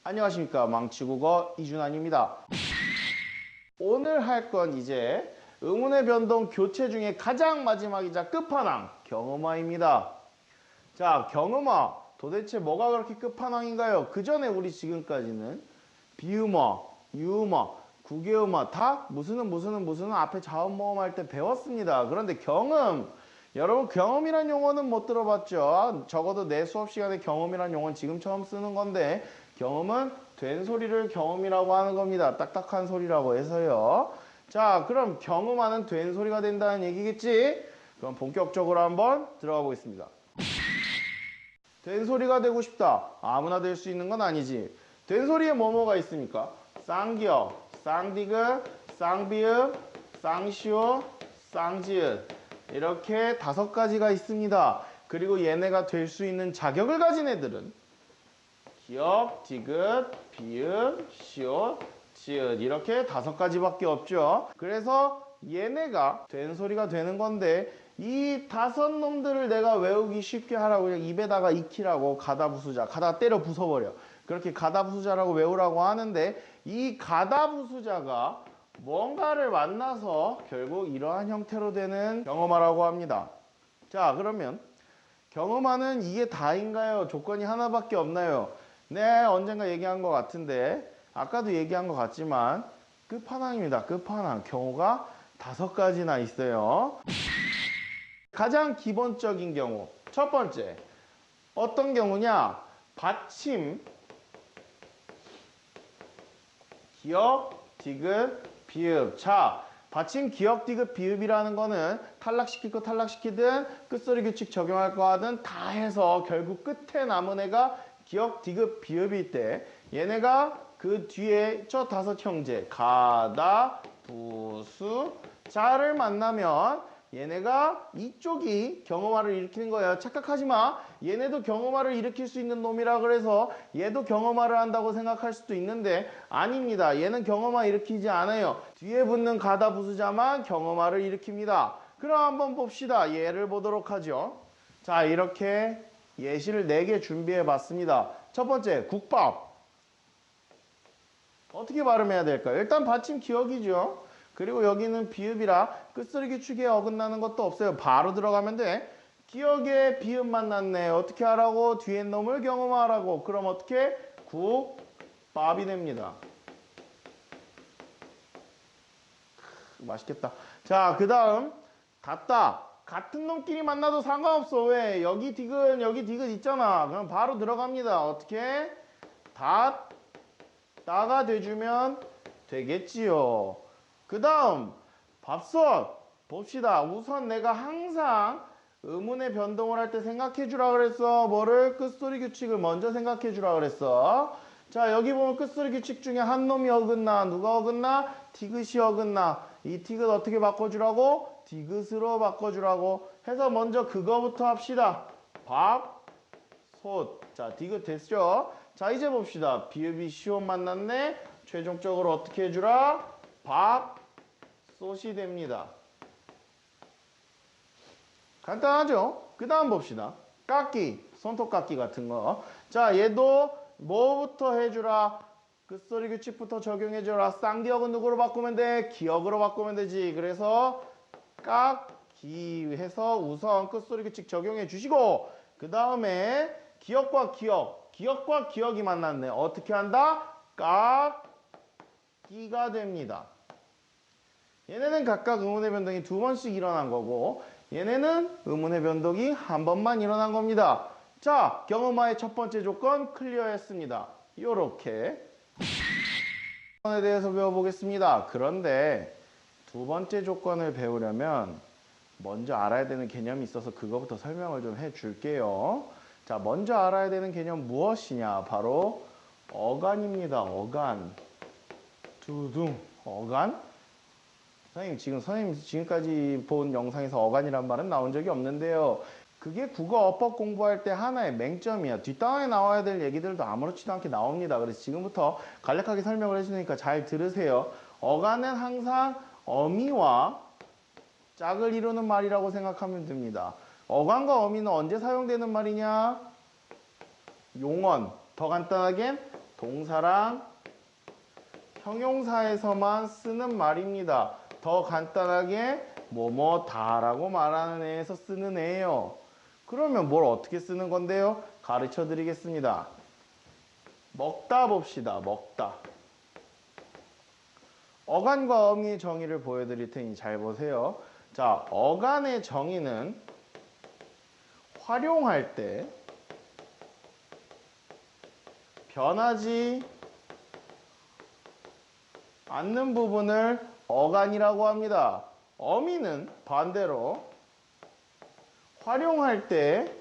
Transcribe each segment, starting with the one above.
안녕하십니까, 망치국어 이준환입니다. 오늘 할 건 이제 의문의 변동 교체 중에 가장 마지막이자 끝판왕 경음화입니다. 자, 경음화 도대체 뭐가 그렇게 끝판왕인가요? 그 전에 우리 지금까지는 비음화, 유음화, 구개음화 다 무슨은 앞에 자음모음 할 때 배웠습니다. 그런데 경음, 여러분 경음이란 용어는 못 들어봤죠? 적어도 내 수업 시간에 경음이란 용어는 지금 처음 쓰는 건데, 경음은 된 소리를 경음이라고 하는 겁니다. 딱딱한 소리라고 해서요. 자, 그럼 경음하는 된 소리가 된다는 얘기겠지? 그럼 본격적으로 한번 들어가 보겠습니다. 된 소리가 되고 싶다. 아무나 될 수 있는 건 아니지. 된 소리에 뭐뭐가 있습니까? 쌍기역, 쌍디귿, 쌍비읍, 쌍시오, 쌍지읒, 이렇게 5가지가 있습니다. 그리고 얘네가 될 수 있는 자격을 가진 애들은 기역, 디귿, 비읍, 시옷, 지읒, 이렇게 5가지밖에 없죠. 그래서 얘네가 된 소리가 되는 건데, 이 5놈들을 내가 외우기 쉽게 하라고 그냥 입에다가 익히라고 가다 부수자, 가다 때려 부숴버려, 그렇게 가다 부수자라고 외우라고 하는데, 이 가다 부수자가 뭔가를 만나서 결국 이러한 형태로 되는 경음화라고 합니다. 자, 그러면 경음화는 이게 다인가요? 조건이 하나밖에 없나요? 네, 언젠가 얘기한 것 같은데, 아까도 얘기한 것 같지만 끝판왕입니다. 끝판왕. 경우가 5가지나 있어요. 가장 기본적인 경우, 첫 번째, 어떤 경우냐? 받침, 기역, 디귿, 비읍. 자, 받침, 기역, 디귿, 비읍이라는 거는 탈락시키고 탈락시키든 끝소리 규칙 적용할 거 하든 다 해서 결국 끝에 남은 애가 기역, 디귿, 비읍일 때, 얘네가 그 뒤에 저 5형제 가다, 부수, 자를 만나면 얘네가 이쪽이 경음화를 일으키는 거예요. 착각하지 마. 얘네도 경음화를 일으킬 수 있는 놈이라 그래서 얘도 경음화를 한다고 생각할 수도 있는데, 아닙니다. 얘는 경음화 일으키지 않아요. 뒤에 붙는 가다 부수자만 경음화를 일으킵니다. 그럼 한번 봅시다. 예를 보도록 하죠. 자, 이렇게 예시를 4개 준비해 봤습니다. 첫 번째, 국밥. 어떻게 발음해야 될까요? 일단 받침 기역이죠. 그리고 여기는 비읍이라 끝소리 규칙에 어긋나는 것도 없어요. 바로 들어가면 돼. 기역에 비읍만 났네. 어떻게 하라고? 뒤에 놈을 경음하라고. 그럼 어떻게? 국밥이 됩니다. 맛있겠다. 자, 그 다음 닫다. 같은 놈끼리 만나도 상관없어. 왜? 여기 디귿 여기 디귿 있잖아. 그럼 바로 들어갑니다. 어떻게? 닫다가 돼주면 되겠지요. 그 다음 밥솥. 봅시다. 우선 내가 항상 의문의 변동을 할 때 생각해 주라 그랬어. 뭐를? 끝소리 규칙을 먼저 생각해 주라 그랬어. 자, 여기 보면 끝소리 규칙 중에 한 놈이 어긋나. 누가 어긋나? 디귿이 어긋나. 이 디귿 어떻게 바꿔주라고? 디귿으로 바꿔주라고 해서 먼저 그거부터 합시다. 밥, 솥. 자, 디귿 됐죠? 자, 이제 봅시다. 비읍이 시옷 만났네. 최종적으로 어떻게 해주라? 밥, 솥이 됩니다. 간단하죠? 그 다음 봅시다. 깎기, 손톱 깎기 같은 거. 자, 얘도 뭐부터 해주라? 끝소리 규칙부터 적용해주라. 쌍기역은 누구로 바꾸면 돼? 기역으로 바꾸면 되지. 그래서 깎기 해서 우선 끝소리 규칙 적용해 주시고, 그 다음에 기역과 기역, 기역과 기역이 만났네. 어떻게 한다? 깎기가 됩니다. 얘네는 각각 의문의 변동이 2번씩 일어난 거고, 얘네는 의문의 변동이 한 번만 일어난 겁니다. 자, 경음화의 첫 번째 조건 클리어했습니다. 요렇게 에 대해서 배워보겠습니다. 그런데 두 번째 조건을 배우려면 먼저 알아야 되는 개념이 있어서 그거부터 설명을 좀 해줄게요. 자, 먼저 알아야 되는 개념 무엇이냐? 바로 어간입니다. 어간. 두둥. 어간? 선생님 지금까지 본 영상에서 어간이란 말은 나온 적이 없는데요. 그게 국어 어법 공부할 때 하나의 맹점이야. 뒷단원에 나와야 될 얘기들도 아무렇지도 않게 나옵니다. 그래서 지금부터 간략하게 설명을 해주니까 잘 들으세요. 어간은 항상 어미와 짝을 이루는 말이라고 생각하면 됩니다. 어간과 어미는 언제 사용되는 말이냐? 용언. 더 간단하게 동사랑 형용사에서만 쓰는 말입니다. 더 간단하게 뭐뭐다라고 말하는 애에서 쓰는 애예요. 그러면 뭘 어떻게 쓰는 건데요? 가르쳐 드리겠습니다. 먹다 봅시다. 먹다. 어간과 어미의 정의를 보여드릴 테니 잘 보세요. 자, 어간의 정의는 활용할 때 변하지 않는 부분을 어간이라고 합니다. 어미는 반대로 활용할 때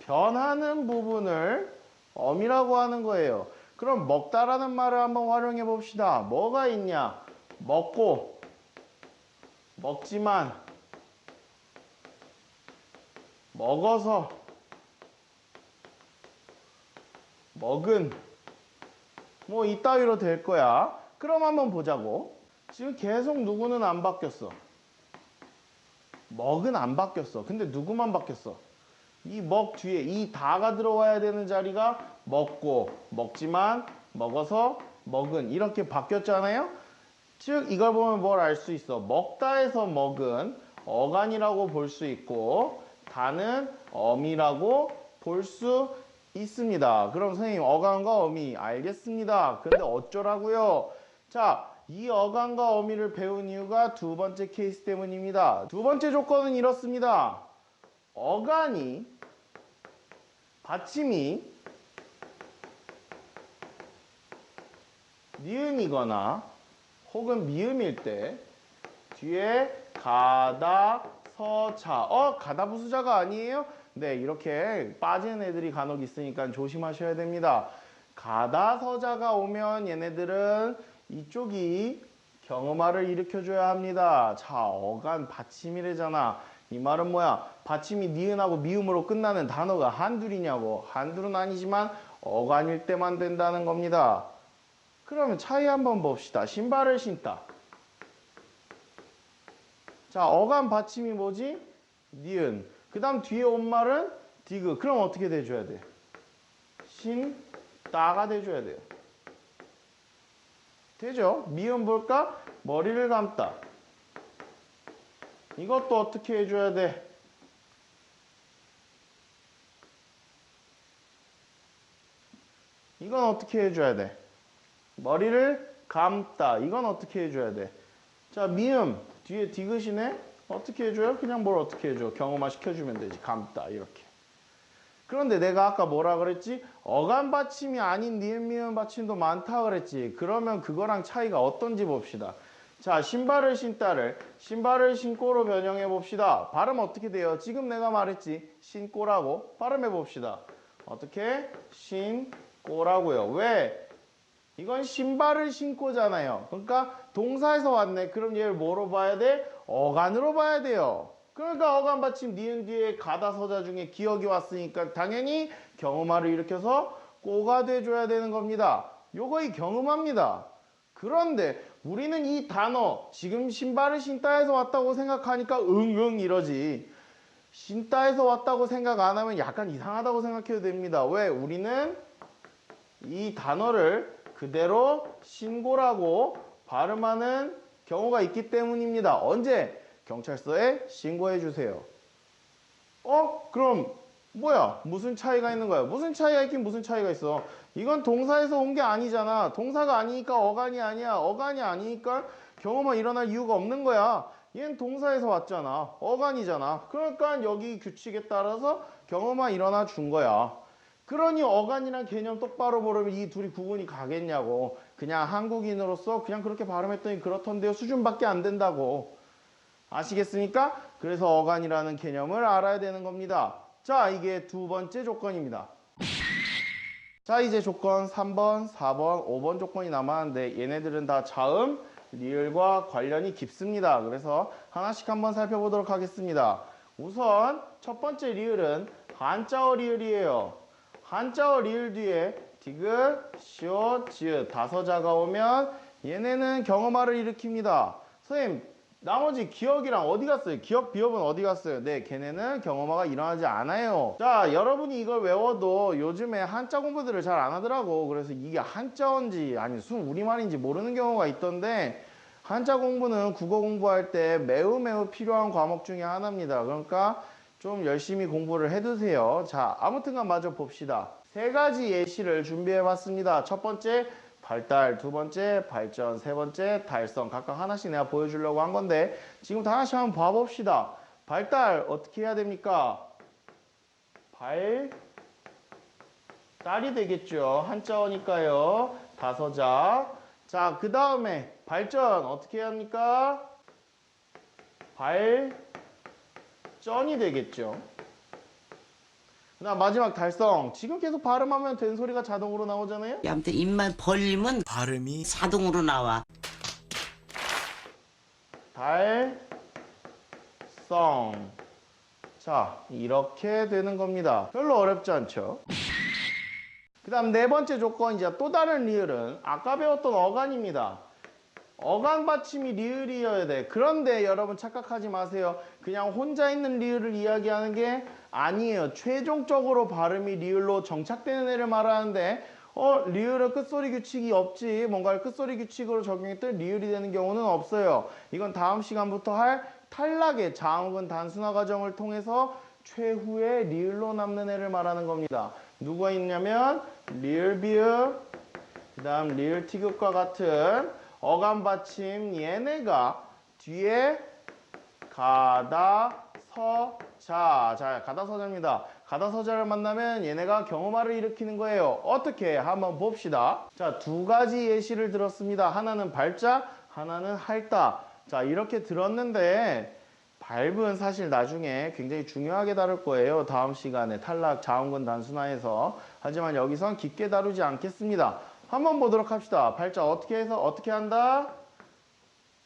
변하는 부분을 어미라고 하는 거예요. 그럼 먹다라는 말을 한번 활용해 봅시다. 뭐가 있냐? 먹고, 먹지만, 먹어서, 먹은, 뭐 이따위로 될 거야. 그럼 한번 보자고. 지금 계속 누구는 안 바뀌었어. 먹은 안 바뀌었어. 근데 누구만 바뀌었어? 이 먹 뒤에 이 다가 들어와야 되는 자리가 먹고, 먹지만, 먹어서, 먹은 이렇게 바뀌었잖아요. 즉 이걸 보면 뭘 알 수 있어? 먹다에서 먹은 어간이라고 볼 수 있고 다는 어미라고 볼 수 있습니다. 그럼 선생님 어간과 어미 알겠습니다. 근데 어쩌라고요? 자, 이 어간과 어미를 배운 이유가 두 번째 케이스 때문입니다. 두 번째 조건은 이렇습니다. 어간이 받침이 니은이거나 혹은 미음일 때 뒤에 가다 서자 가다 부수자가 아니에요? 네, 이렇게 빠지는 애들이 간혹 있으니까 조심하셔야 됩니다. 가다 서자가 오면 얘네들은 이쪽이 경음화를 일으켜줘야 합니다. 자, 어간 받침이래잖아. 이 말은 뭐야? 받침이 니은하고 미음으로 끝나는 단어가 한둘이냐고. 한둘은 아니지만 어간일 때만 된다는 겁니다. 그러면 차이 한번 봅시다. 신발을 신다. 자, 어간 받침이 뭐지? 니은. 그 다음 뒤에 온 말은 디귿. 그럼 어떻게 돼줘야 돼? 신따가 돼줘야 돼요. 되죠? 미음 볼까? 머리를 감다. 이것도 어떻게 해줘야 돼? 이건 어떻게 해줘야 돼? 머리를 감다. 이건 어떻게 해줘야 돼? 자, 미음 뒤에 디귿이네. 어떻게 해줘요? 그냥 뭘 어떻게 해줘? 경험화 시켜주면 되지. 감다 이렇게. 그런데 내가 아까 뭐라 그랬지? 어간 받침이 아닌 니은 미음 받침도 많다 그랬지. 그러면 그거랑 차이가 어떤지 봅시다. 자, 신발을 신다를 신발을 신고로 변형해 봅시다. 발음 어떻게 돼요? 지금 내가 말했지. 신고라고 발음해 봅시다. 어떻게? 신고라고요. 왜? 이건 신발을 신고잖아요. 그러니까 동사에서 왔네. 그럼 얘를 뭐로 봐야 돼? 어간으로 봐야 돼요. 그러니까 어간 받침 니은 뒤에 가다 서자 중에 기억이 왔으니까 당연히 경음화를 일으켜서 꼬가 돼줘야 되는 겁니다. 요거 이 경음화입니다. 그런데 우리는 이 단어 지금 신발을 신다에서 왔다고 생각하니까 응응 이러지. 신다에서 왔다고 생각 안 하면 약간 이상하다고 생각해도 됩니다. 왜? 우리는 이 단어를 그대로 신고라고 발음하는 경우가 있기 때문입니다. 언제? 경찰서에 신고해 주세요. 그럼 뭐야? 무슨 차이가 있는 거야? 무슨 차이가 있긴 무슨 차이가 있어? 이건 동사에서 온 게 아니잖아. 동사가 아니니까 어간이 아니야. 어간이 아니니까 경험화 일어날 이유가 없는 거야. 얘는 동사에서 왔잖아. 어간이잖아. 그러니까 여기 규칙에 따라서 경험화 일어나 준 거야. 그러니 어간이란 개념 똑바로 모르면 이 둘이 구분이 가겠냐고. 그냥 한국인으로서 그냥 그렇게 발음했더니 그렇던데요. 수준밖에 안 된다고. 아시겠습니까? 그래서 어간이라는 개념을 알아야 되는 겁니다. 자, 이게 두 번째 조건입니다. 자, 이제 조건 3번, 4번, 5번 조건이 남았는데 얘네들은 다 자음, 리을과 관련이 깊습니다. 그래서 하나씩 한번 살펴보도록 하겠습니다. 우선 첫 번째 리을은 한자어 리을이에요. 한자어 리을 뒤에 디귿, 시옷, 지읒 다서자가 오면 얘네는 경음화를 일으킵니다. 선생님, 나머지 기억이랑 어디 갔어요? 기억 비읍은 어디 갔어요? 네, 걔네는 경험화가 일어나지 않아요. 자, 여러분이 이걸 외워도 요즘에 한자 공부들을 잘 안 하더라고. 그래서 이게 한자어인지 아니 순 우리말인지 모르는 경우가 있던데, 한자 공부는 국어 공부할 때 매우 매우 필요한 과목 중에 하나입니다. 그러니까 좀 열심히 공부를 해두세요. 자, 아무튼간 마저 봅시다. 세 가지 예시를 준비해 봤습니다. 첫 번째, 발달, 두 번째, 발전, 세 번째, 달성. 각각 하나씩 내가 보여주려고 한 건데, 지금부터 하나씩 한번 봐봅시다. 발달 어떻게 해야 됩니까? 발달이 되겠죠. 한자어니까요. 다서자. 자, 그 다음에 발전 어떻게 해야 합니까? 발전이 되겠죠. 그다음 마지막 달성. 지금 계속 발음하면 된 소리가 자동으로 나오잖아요. 아무튼 입만 벌리면 발음이 자동으로 나와. 달성. 자, 이렇게 되는 겁니다. 별로 어렵지 않죠? 그 다음 네 번째 조건, 이제 또 다른 리을은 아까 배웠던 어간입니다. 어간 받침이 리을이어야 돼. 그런데 여러분 착각하지 마세요. 그냥 혼자 있는 리을을 이야기하는 게 아니에요. 최종적으로 발음이 리을로 정착되는 애를 말하는데, 리을은 끝소리 규칙이 없지. 뭔가를 끝소리 규칙으로 적용했더니 리을이 되는 경우는 없어요. 이건 다음 시간부터 할 탈락의 자음근 단순화 과정을 통해서 최후의 리을로 남는 애를 말하는 겁니다. 누가 있냐면 리을 비읍, 그 다음 리을 티귿과 같은 어감 받침 얘네가 뒤에 가다 서자. 자, 가다 서자입니다. 가다 서자를 만나면 얘네가 경험화를 일으키는 거예요. 어떻게? 한번 봅시다. 자, 두 가지 예시를 들었습니다. 하나는 발자, 하나는 할다. 자, 이렇게 들었는데 발은 사실 나중에 굉장히 중요하게 다룰 거예요. 다음 시간에 탈락 자음근 단순화해서. 하지만 여기선 깊게 다루지 않겠습니다. 한번 보도록 합시다. 발자 어떻게 해서 어떻게 한다?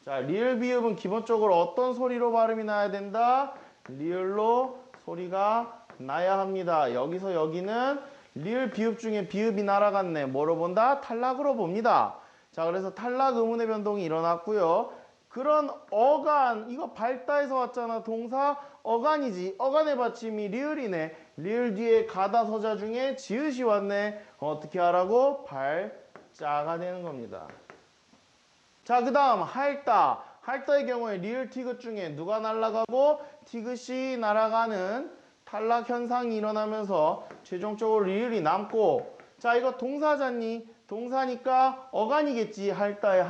자, 리을 비읍은 기본적으로 어떤 소리로 발음이 나야 된다? 리을로 소리가 나야 합니다. 여기서 여기는 리을 비읍 중에 비읍이 날아갔네. 뭐로 본다? 탈락으로 봅니다. 자, 그래서 탈락 의문의 변동이 일어났고요. 그런 어간, 이거 발다에서 왔잖아. 동사 어간이지. 어간의 받침이 리을이네. 리을 뒤에 가다 서자 중에 지읒이 왔네. 어떻게 하라고? 발자가 되는 겁니다. 자, 그 다음 할다. 할다의 경우에 리을 티귿 중에 누가 날아가고 티귿이 날아가는 탈락 현상이 일어나면서 최종적으로 리을이 남고, 자, 이거 동사잖니? 동사니까 어간이겠지. 할다의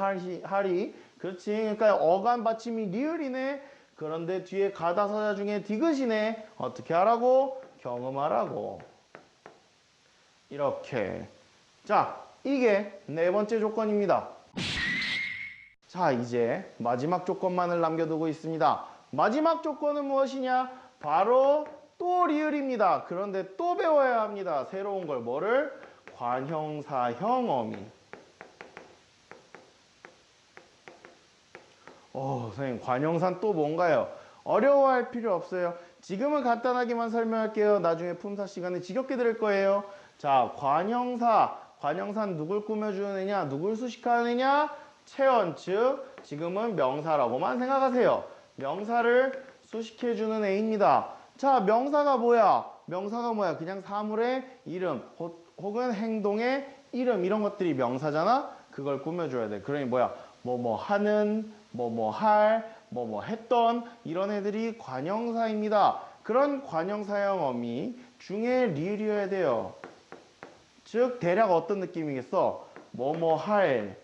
할이. 그렇지. 그러니까 어간 받침이 리을이네. 그런데 뒤에 가다 서자 중에 디귿이네. 어떻게 하라고? 경음하라고. 이렇게. 자, 이게 네 번째 조건입니다. 자, 이제 마지막 조건만을 남겨두고 있습니다. 마지막 조건은 무엇이냐? 바로 또 리을입니다. 그런데 또 배워야 합니다. 새로운 걸. 뭐를? 관형사형 어미. 선생님, 관형산 또 뭔가요? 어려워할 필요 없어요. 지금은 간단하게만 설명할게요. 나중에 품사 시간에 지겹게 들을 거예요. 자, 관형사. 관형사는 누굴 꾸며주는 애냐? 누굴 수식하는 애냐? 체언, 즉 지금은 명사라고만 생각하세요. 명사를 수식해주는 애입니다. 자, 명사가 뭐야? 명사가 뭐야? 그냥 사물의 이름 혹은 행동의 이름, 이런 것들이 명사잖아? 그걸 꾸며줘야 돼. 그러니 뭐야? 뭐뭐 하는, 뭐뭐 할, 뭐뭐 했던, 이런 애들이 관형사입니다. 그런 관형사형 어미 중에 리을이어야 돼요. 즉 대략 어떤 느낌이겠어? 뭐뭐 할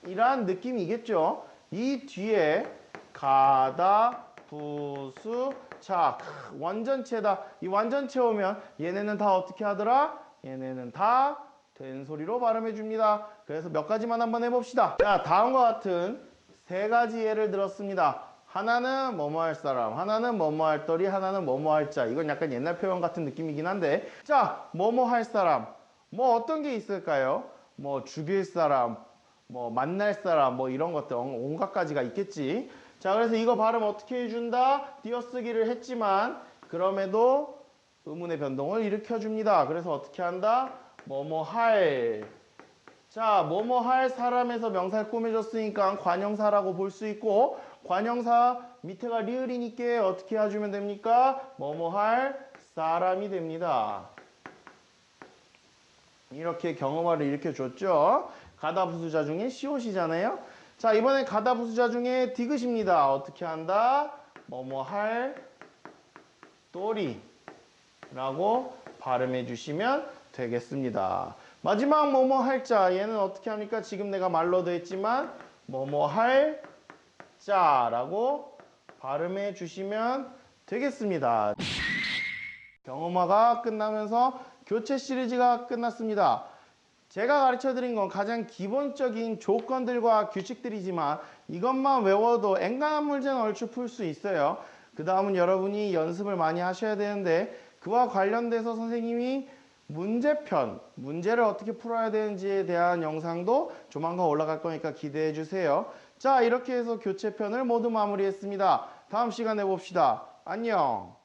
이란 느낌이겠죠. 이 뒤에 가다, 부수, 자, 완전체다. 이 완전체 오면 얘네는 다 어떻게 하더라? 얘네는 다 된소리로 발음해 줍니다. 그래서 몇 가지만 한번 해봅시다. 자, 다음과 같은 세 가지 예를 들었습니다. 하나는 뭐뭐 할 사람, 하나는 뭐뭐 할 떨이, 하나는 뭐뭐 할 자. 이건 약간 옛날 표현 같은 느낌이긴 한데, 자, 뭐뭐 할 사람. 뭐 어떤 게 있을까요? 뭐 죽일 사람, 뭐 만날 사람, 뭐 이런 것들 온갖 가지가 있겠지. 자, 그래서 이거 발음 어떻게 해준다? 띄어쓰기를 했지만 그럼에도 의문의 변동을 일으켜줍니다. 그래서 어떻게 한다? 뭐뭐 할. 자, 뭐뭐 할 사람에서 명사를 꾸며줬으니까 관형사라고 볼 수 있고, 관형사 밑에가 리을이니까 어떻게 해주면 됩니까? 뭐뭐 할 사람이 됩니다. 이렇게 경험어를 일으켜줬죠. 가다부수자 중에 시옷이잖아요. 자, 이번엔 가다부수자 중에 디귿입니다. 어떻게 한다? 뭐뭐 할 또리 라고 발음해 주시면 되겠습니다. 마지막 뭐뭐 할자, 얘는 어떻게 합니까? 지금 내가 말로도 했지만 뭐뭐 할 자라고 발음해 주시면 되겠습니다. 경험화가 끝나면서 교체 시리즈가 끝났습니다. 제가 가르쳐 드린 건 가장 기본적인 조건들과 규칙들이지만 이것만 외워도 엔간한 문제는 얼추 풀 수 있어요. 그 다음은 여러분이 연습을 많이 하셔야 되는데 그와 관련돼서 선생님이 문제편, 문제를 어떻게 풀어야 되는지에 대한 영상도 조만간 올라갈 거니까 기대해 주세요. 자, 이렇게 해서 교체편을 모두 마무리했습니다. 다음 시간에 봅시다. 안녕.